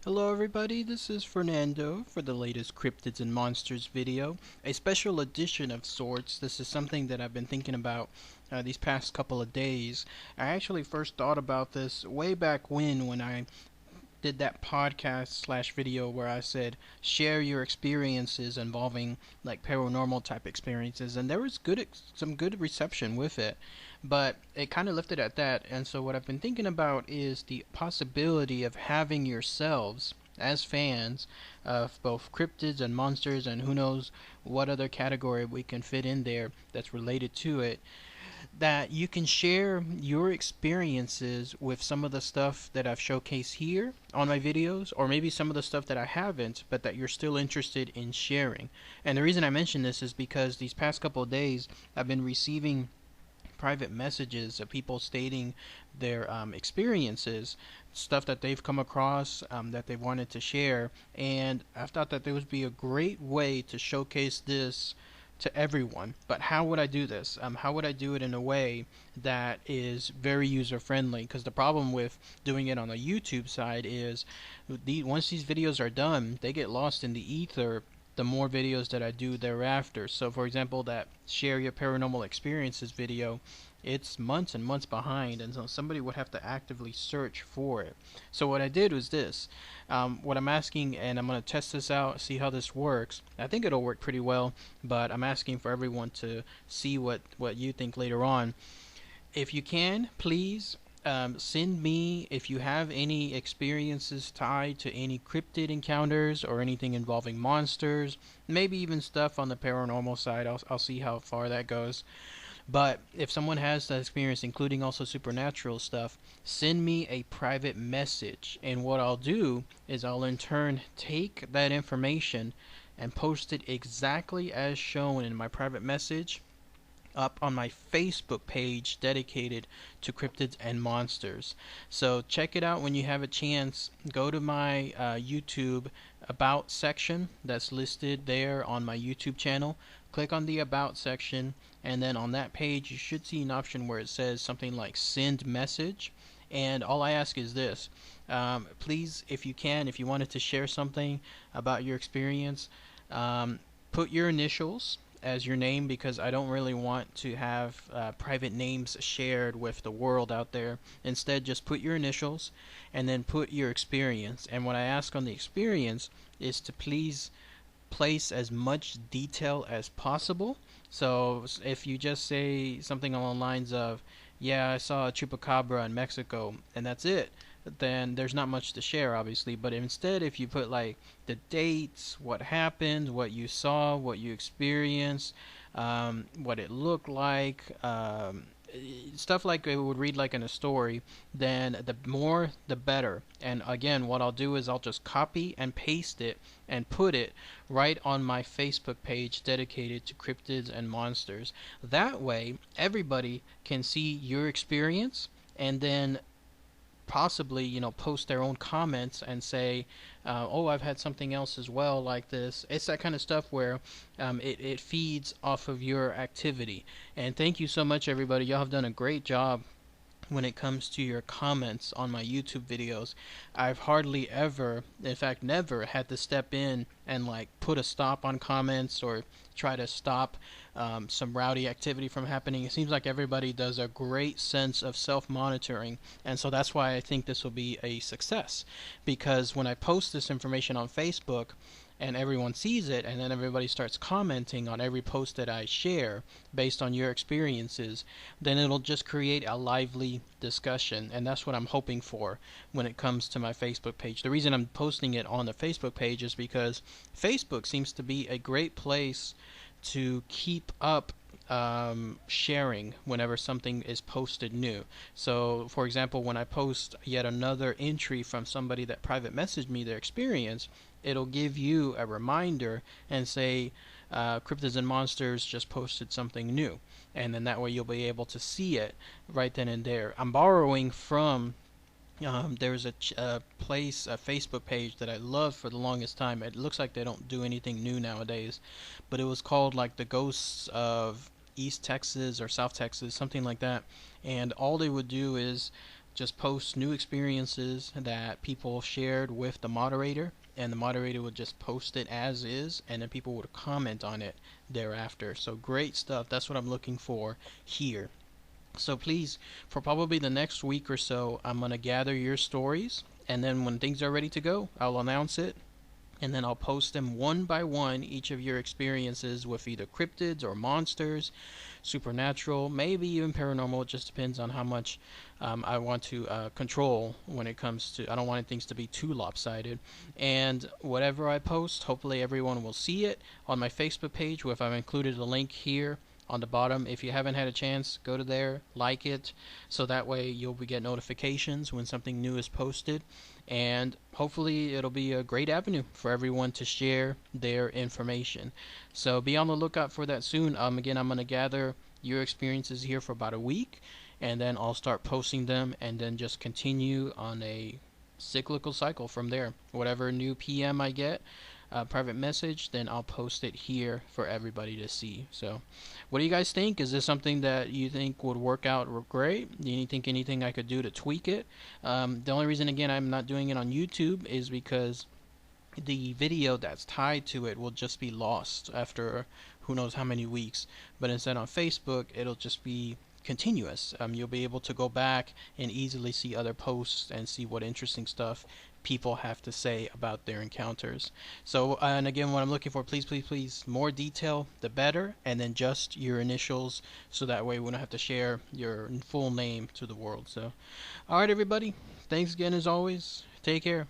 Hello everybody, this is Fernando for the latest Cryptids and Monsters video. A special edition of sorts. This is something that I've been thinking about these past couple of days. I actually first thought about this way back when I did that podcast slash video where I said share your experiences involving like paranormal type experiences, and there was some good reception with it, but it kind of left it at that. And so what I've been thinking about is the possibility of having yourselves as fans of both cryptids and monsters, and who knows what other category we can fit in there that's related to it, that you can share your experiences with some of the stuff that I've showcased here on my videos, or maybe some of the stuff that I haven't, but that you're still interested in sharing. And the reason I mention this is because these past couple of days I've been receiving private messages of people stating their experiences, stuff that they've come across that they wanted to share, and I thought that there would be a great way to showcase this to everyone. But how would I do this? How would I do it in a way that is very user friendly? Because the problem with doing it on the YouTube side is once these videos are done, they get lost in the ether the more videos that I do thereafter. So for example, that share your paranormal experiences video, it's months and months behind, and so somebody would have to actively search for it. So what I did was this. What I'm asking, and I'm going to test this out, see how this works. I think it'll work pretty well, but I'm asking for everyone to see what you think later on. If you can, please send me if you have any experiences tied to any cryptid encounters or anything involving monsters, maybe even stuff on the paranormal side. I'll see how far that goes. But if someone has that experience, including also supernatural stuff, send me a private message. And what I'll do is I'll in turn take that information and post it exactly as shown in my private message up on my Facebook page dedicated to cryptids and monsters. So check it out when you have a chance. Go to my YouTube about section that's listed there on my YouTube channel. Click on the about section, and then on that page you should see an option where it says something like send message. And all I ask is this. Please, if you can, if you wanted to share something about your experience, put your initials as your name, because I don't really want to have private names shared with the world out there. Instead, just put your initials and then put your experience. And what I ask on the experience is to please place as much detail as possible. So if you just say something along the lines of, yeah, I saw a chupacabra in Mexico, and that's it, then there's not much to share, obviously. But instead, if you put like the dates, what happened, what you saw, what you experienced, what it looked like, stuff like it would read like in a story, then the more the better. And again, what I'll do is I'll just copy and paste it and put it right on my Facebook page dedicated to cryptids and monsters. That way everybody can see your experience, and then possibly, post their own comments and say, oh, I've had something else as well like this. It's that kind of stuff where it feeds off of your activity. And thank you so much, everybody. Y'all have done a great job when it comes to your comments on my YouTube videos. I've hardly ever, in fact never, had to step in and like put a stop on comments or try to stop some rowdy activity from happening. It seems like everybody does a great sense of self-monitoring, and so that's why I think this will be a success, because when I post this information on Facebook and everyone sees it, and then everybody starts commenting on every post that I share based on your experiences, then it'll just create a lively discussion. And that's what I'm hoping for when it comes to my Facebook page. The reason I'm posting it on the Facebook page is because Facebook seems to be a great place to keep up sharing whenever something is posted new. So for example, when I post yet another entry from somebody that private messaged me their experience, it'll give you a reminder and say Cryptids and Monsters just posted something new, and then that way you'll be able to see it right then and there. I'm borrowing from there's a place, a Facebook page that I loved for the longest time. It looks like they don't do anything new nowadays, but it was called like the Ghosts of East Texas or South Texas, something like that. And all they would do is just post new experiences that people shared with the moderator, and the moderator would just post it as is, and then people would comment on it thereafter. So great stuff. That's what I'm looking for here. So please, for probably the next week or so, I'm going to gather your stories, and then when things are ready to go, I'll announce it, and then I'll post them one by one, each of your experiences with either cryptids or monsters, supernatural, maybe even paranormal. It just depends on how much I want to control when it comes to. I don't want things to be too lopsided. And whatever I post, hopefully everyone will see it on my Facebook page, where I've included a link here on the bottom. If you haven't had a chance, go to there, like it, so that way you'll get notifications when something new is posted. And hopefully it'll be a great avenue for everyone to share their information. So be on the lookout for that soon. Again, I'm going to gather your experiences here for about a week, and then I'll start posting them, and then just continue on a cyclical cycle from there. Whatever new PM I get, private message, then I'll post it here for everybody to see. So what do you guys think? Is this something that you think would work out great? Do you think anything I could do to tweak it? The only reason, again, I'm not doing it on YouTube is because the video that's tied to it will just be lost after who knows how many weeks. But instead on Facebook, it'll just be continuous. You'll be able to go back and easily see other posts and see what interesting stuff people have to say about their encounters. So, and again, what I'm looking for, please, please, please, more detail, the better, and then just your initials, so that way we don't have to share your full name to the world. So, alright, everybody, thanks again as always. Take care.